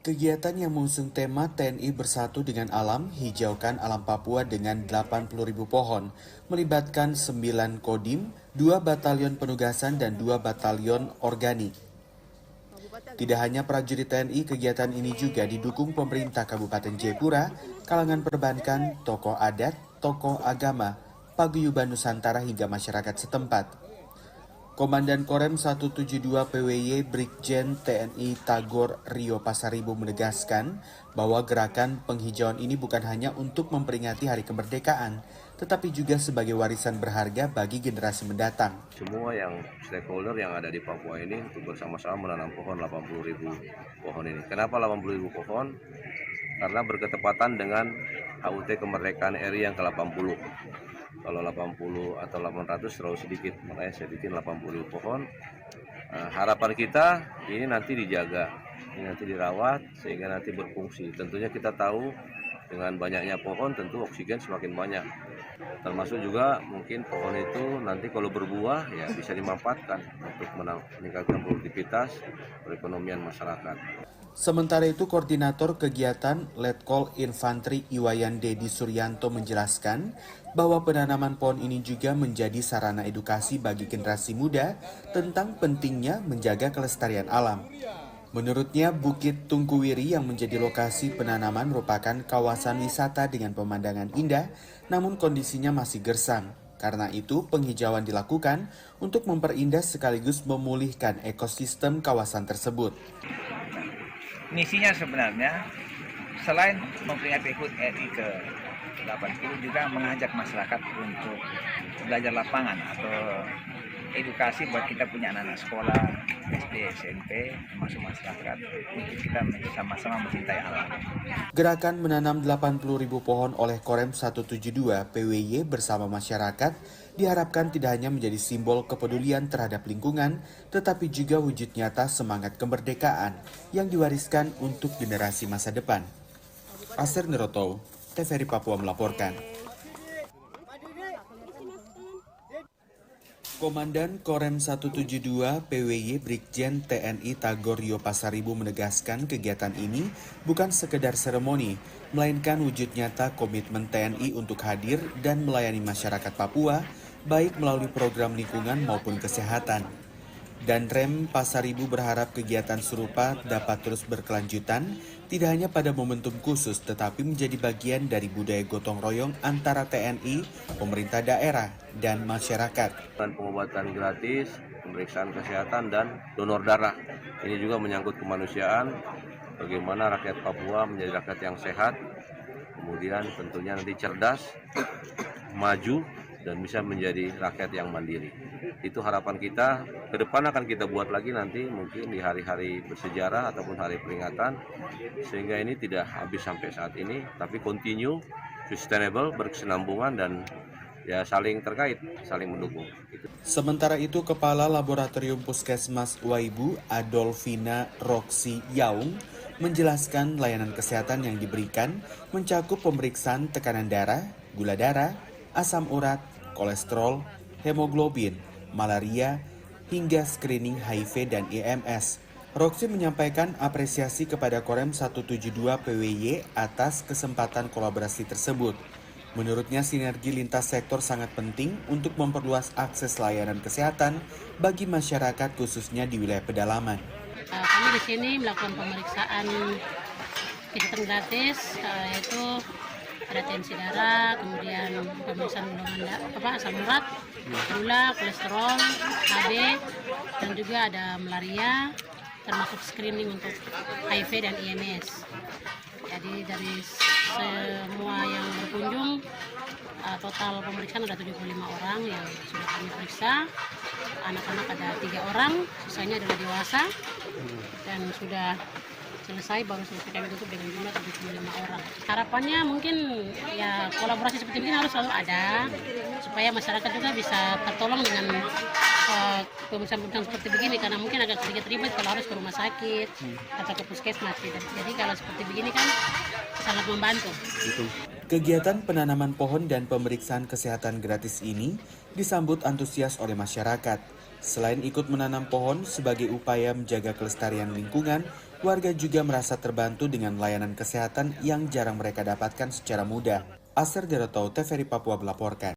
Kegiatan yang mengusung tema TNI Bersatu dengan Alam, Hijaukan Alam Papua dengan 80.000 pohon, melibatkan 9 kodim, 2 batalion penugasan dan 2 batalion organik. Tidak hanya prajurit TNI, kegiatan ini juga didukung pemerintah Kabupaten Jayapura, kalangan perbankan, tokoh adat, tokoh agama, paguyuban Nusantara hingga masyarakat setempat. Komandan Korem 172 PWY Brigjen TNI Tagor Rio Pasaribu menegaskan bahwa gerakan penghijauan ini bukan hanya untuk memperingati Hari Kemerdekaan, tetapi juga sebagai warisan berharga bagi generasi mendatang. Semua yang stakeholder yang ada di Papua ini untuk bersama-sama menanam pohon 80.000 pohon ini. Kenapa 80.000 pohon? Karena berketepatan dengan HUT Kemerdekaan RI yang ke-80. Kalau 80 atau 800 terlalu sedikit, makanya saya bikin 80.000 pohon. Harapan kita ini nanti dijaga, ini nanti dirawat sehingga nanti berfungsi. Tentunya kita tahu dengan banyaknya pohon tentu oksigen semakin banyak. Termasuk juga mungkin pohon itu nanti kalau berbuah ya bisa dimanfaatkan untuk meningkatkan produktivitas perekonomian masyarakat. Sementara itu, Koordinator Kegiatan Letkol Infanteri Iwayan Dedi Suryanto menjelaskan bahwa penanaman pohon ini juga menjadi sarana edukasi bagi generasi muda tentang pentingnya menjaga kelestarian alam. Menurutnya, Bukit Tungkuwiri yang menjadi lokasi penanaman merupakan kawasan wisata dengan pemandangan indah, namun kondisinya masih gersang. Karena itu, penghijauan dilakukan untuk memperindah sekaligus memulihkan ekosistem kawasan tersebut. Misinya sebenarnya selain memperingati HUT RI ke-80 juga mengajak masyarakat untuk belajar lapangan atau edukasi buat kita punya anak-anak sekolah SD, SMP, termasuk masyarakat untuk kita sama-sama mencintai alam. Gerakan menanam 80.000 pohon oleh Korem 172 PWY bersama masyarakat diharapkan tidak hanya menjadi simbol kepedulian terhadap lingkungan, tetapi juga wujud nyata semangat kemerdekaan yang diwariskan untuk generasi masa depan. Asir Neroto, TVRI Papua melaporkan. Komandan Korem 172 PWY Brigjen TNI Tagor Rio Pasaribu menegaskan kegiatan ini bukan sekedar seremoni, melainkan wujud nyata komitmen TNI untuk hadir dan melayani masyarakat Papua, baik melalui program lingkungan maupun kesehatan. Dan Rem Pasaribu berharap kegiatan serupa dapat terus berkelanjutan, tidak hanya pada momentum khusus, tetapi menjadi bagian dari budaya gotong royong antara TNI, pemerintah daerah, dan masyarakat. Pengobatan gratis, pemeriksaan kesehatan, dan donor darah. Ini juga menyangkut kemanusiaan, bagaimana rakyat Papua menjadi rakyat yang sehat, kemudian tentunya nanti cerdas, maju, dan bisa menjadi rakyat yang mandiri. Itu harapan kita, ke depan akan kita buat lagi nanti mungkin di hari-hari bersejarah ataupun hari peringatan, sehingga ini tidak habis sampai saat ini, tapi continue, sustainable, berkesinambungan, dan ya saling terkait, saling mendukung. Sementara itu, Kepala Laboratorium Puskesmas Waibu, Adolfina Roksi Yaung, menjelaskan layanan kesehatan yang diberikan mencakup pemeriksaan tekanan darah, gula darah, asam urat, kolesterol, hemoglobin, malaria, hingga screening HIV dan IMS. Roksi menyampaikan apresiasi kepada Korem 172 PWY atas kesempatan kolaborasi tersebut. Menurutnya sinergi lintas sektor sangat penting untuk memperluas akses layanan kesehatan bagi masyarakat khususnya di wilayah pedalaman. Kami di sini melakukan pemeriksaan kesehatan gratis, yaitu ada tensi darah, kemudian pemeriksaan golongan asam urat, gula, kolesterol, HB, dan juga ada malaria, termasuk screening untuk HIV dan IMS. Jadi dari semua yang berkunjung, total pemeriksaan ada 75 orang yang sudah kami periksa. Anak-anak ada 3 orang, sisanya adalah dewasa, dan sudah selesai, baru selesai kami tutup dengan jumlah 75 orang. Harapannya mungkin ya kolaborasi seperti ini harus selalu ada, supaya masyarakat juga bisa tertolong dengan pemeriksaan seperti begini, karena mungkin agak sedikit ribet kalau harus ke rumah sakit atau ke puskesmas gitu. Jadi kalau seperti begini kan sangat membantu. Kegiatan penanaman pohon dan pemeriksaan kesehatan gratis ini disambut antusias oleh masyarakat. Selain ikut menanam pohon sebagai upaya menjaga kelestarian lingkungan, warga juga merasa terbantu dengan layanan kesehatan yang jarang mereka dapatkan secara mudah. Aser Derotau, TVRI Papua melaporkan.